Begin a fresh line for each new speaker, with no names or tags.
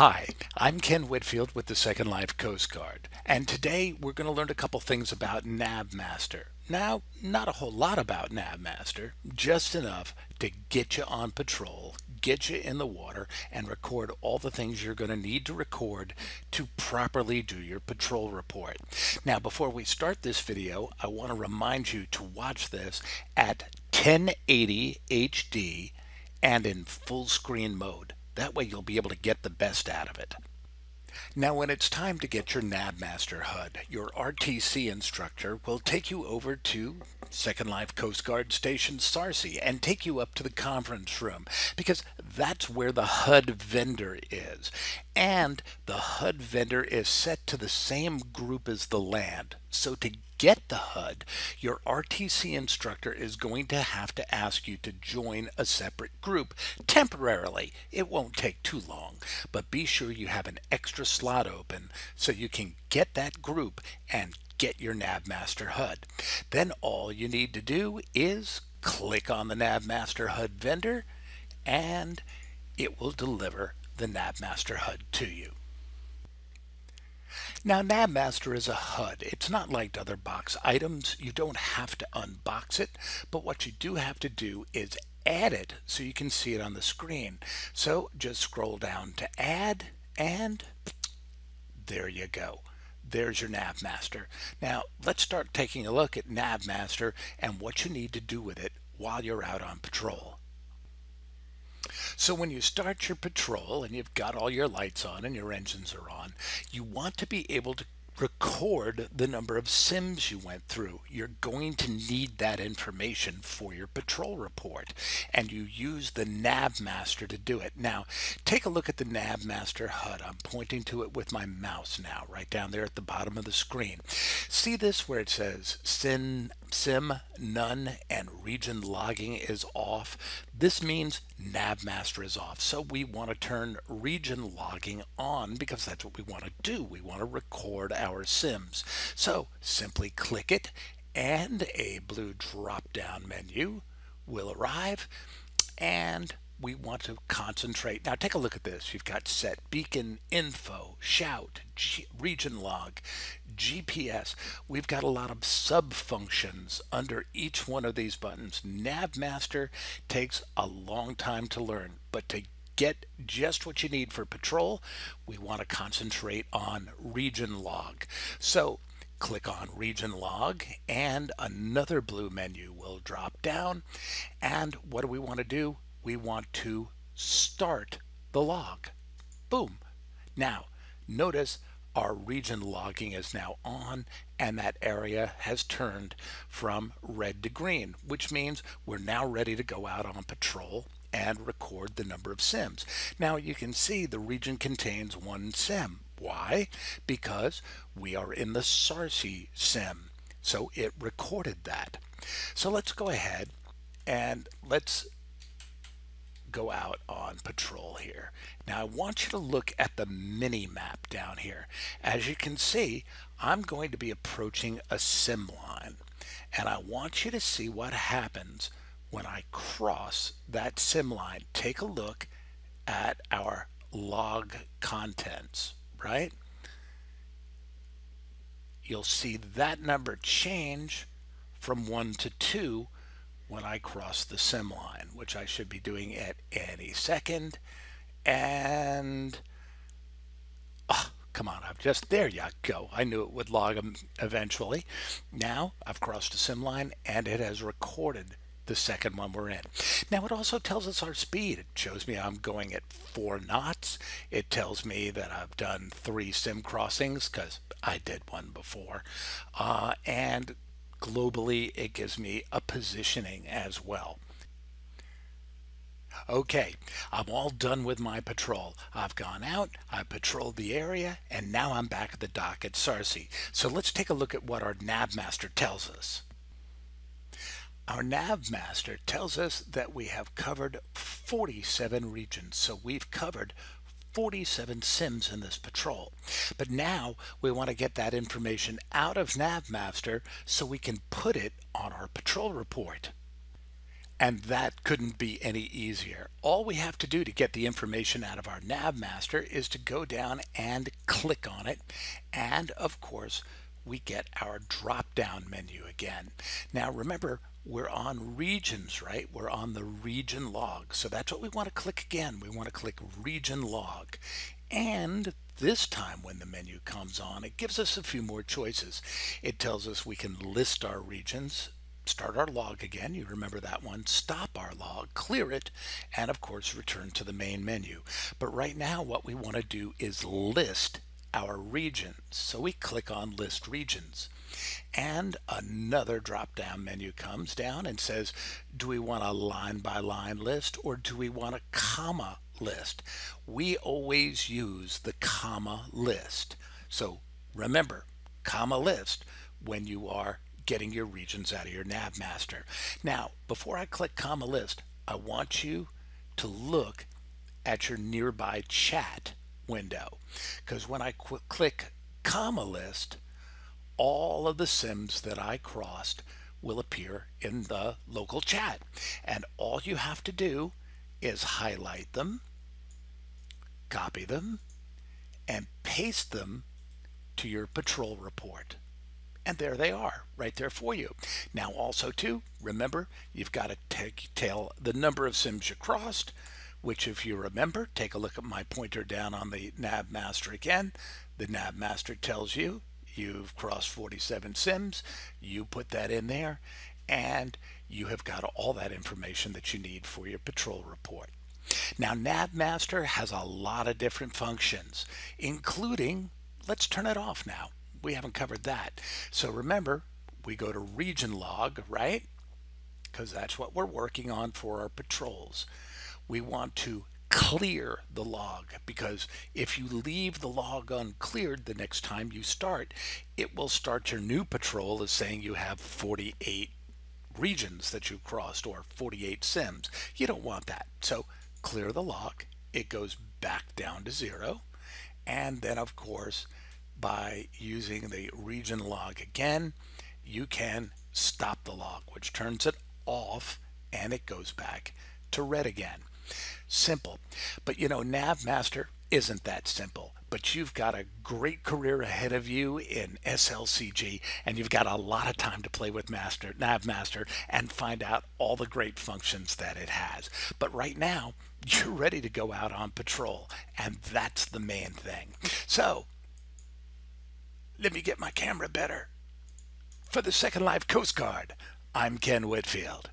Hi, I'm Ken Whitfield with the Second Life Coast Guard, and today we're going to learn a couple things about NavMaster. Now, not a whole lot about NavMaster, just enough to get you on patrol, get you in the water, and record all the things you're going to need to record to properly do your patrol report. Now, before we start this video, I want to remind you to watch this at 1080 HD and in full screen mode. That way you'll be able to get the best out of it. Now when it's time to get your NavMaster HUD, your RTC instructor will take you over to Second Life Coast Guard Station Sarcy and take you up to the conference room because that's where the HUD vendor is. And the HUD vendor is set to the same group as the land. So to get the HUD, your RTC instructor is going to have to ask you to join a separate group temporarily. It won't take too long, but be sure you have an extra slot open so you can get that group and get your NavMaster HUD. Then all you need to do is click on the NavMaster HUD vendor and it will deliver the NavMaster HUD to you. Now NavMaster is a HUD. It's not like other box items. You don't have to unbox it, but what you do have to do is add it so you can see it on the screen. So just scroll down to add and there you go. There's your NavMaster. Now let's start taking a look at NavMaster and what you need to do with it while you're out on patrol. So when you start your patrol and you've got all your lights on and your engines are on, you want to be able to record the number of sims you went through. You're going to need that information for your patrol report, and you use the NavMaster to do it. Now, take a look at the NavMaster HUD. I'm pointing to it with my mouse now, right down there at the bottom of the screen. See this where it says sim none and region logging is off? This means NavMaster is off. So we want to turn region logging on because that's what we want to do. We want to record our sims. So simply click it and a blue drop down menu will arrive and we want to concentrate. Now take a look at this. You've got set beacon info, shout, region log, GPS. We've got a lot of sub functions under each one of these buttons. NavMaster takes a long time to learn, but to get just what you need for patrol, we want to concentrate on region log. So click on region log and another blue menu will drop down. And what do we want to do? We want to start the log. Boom. Now, notice our region logging is now on and that area has turned from red to green, which means we're now ready to go out on patrol and record the number of sims. Now you can see the region contains one sim. Why? Because we are in the Sarcy sim. So it recorded that. So let's go ahead and let's go out on patrol here. Now I want you to look at the mini map down here. As you can see, I'm going to be approaching a sim line and I want you to see what happens when I cross that sim line. Take a look at our log contents, right? You'll see that number change from 1 to 2 when I cross the sim line, which I should be doing at any second. And come on, there you go. I knew it would log them eventually. Now I've crossed the sim line and it has recorded the second one we're in. Now it also tells us our speed. It shows me I'm going at 4 knots. It tells me that I've done 3 sim crossings because I did one before. And globally, it gives me a positioning as well. Okay, I'm all done with my patrol. I've gone out, I've patrolled the area, and now I'm back at the dock at Sarcy. So let's take a look at what our NavMaster tells us. Our NavMaster tells us that we have covered 47 regions. So we've covered 47 sims in this patrol. But now we want to get that information out of NavMaster so we can put it on our patrol report. And that couldn't be any easier. All we have to do to get the information out of our NavMaster is to go down and click on it. And of course, we get our drop down menu again. Now remember, we're on regions, right? We're on the region log. So that's what we want to click again. We want to click region log. And this time when the menu comes on, it gives us a few more choices. It tells us we can list our regions, start our log again, you remember that one, stop our log, clear it, and of course return to the main menu. But right now what we want to do is list our regions. So we click on list regions. And another drop down menu comes down and says, do we want a line by line list or do we want a comma list? We always use the comma list. So remember, comma list when you are getting your regions out of your NavMaster. Now, before I click comma list, I want you to look at your nearby chat window, because when I click comma list, all of the sims that I crossed will appear in the local chat. And all you have to do is highlight them, copy them, and paste them to your patrol report. And there they are, right there for you. Now also too, remember, you've got to tell the number of sims you crossed, which if you remember, take a look at my pointer down on the NavMaster again. The NavMaster tells you you've crossed 47 sims. You put that in there, and you have got all that information that you need for your patrol report. Now, NavMaster has a lot of different functions, including, let's turn it off now. We haven't covered that. So remember, we go to region log, right? Because that's what we're working on for our patrols. We want to clear the log, because if you leave the log uncleared the next time you start, it will start your new patrol as saying you have 48 regions that you crossed or 48 sims. You don't want that. So clear the log. It goes back down to 0. And then of course, by using the region log again, you can stop the log, which turns it off, and it goes back to red again. Simple. But you know, NavMaster isn't that simple. But you've got a great career ahead of you in SLCG, and you've got a lot of time to play with NavMaster and find out all the great functions that it has. But right now, you're ready to go out on patrol, and that's the main thing. So, let me get my camera better. For the Second Life Coast Guard, I'm Ken Whitfield.